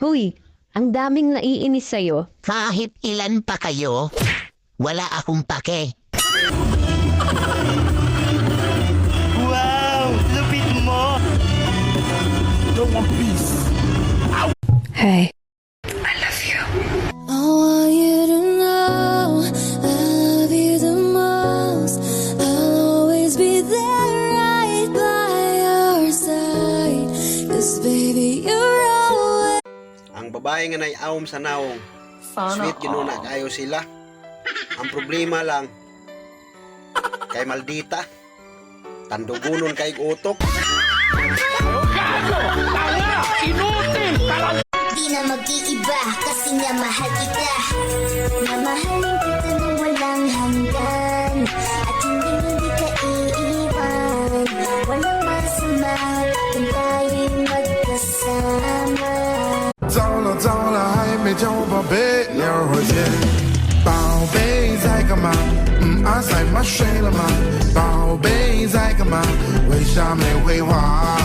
Huy, ang daming naiinis sa'yo. Kahit ilan pa kayo, wala akong pake. Wow! Lupit mo! Hey, I love you. I want you to know I love you the most. I'll always be there right by your side. 'Cause baby, you're always. Ang babae nga naiawom sa naong. Sweet ginuna kayo sila. Ang problema lang, kay maldita. Tandugunon kay utok. Di na mag-iiba kasi nga mahal kita. Mamahalin kita nang walang hanggan. At hindi ka iiwan. Walang masama kung tayo'y magkasama. 糟了糟了，还没叫我宝贝，要会见。宝贝在干嘛？阿塞妈睡了吗？宝贝在干嘛？为啥没回话？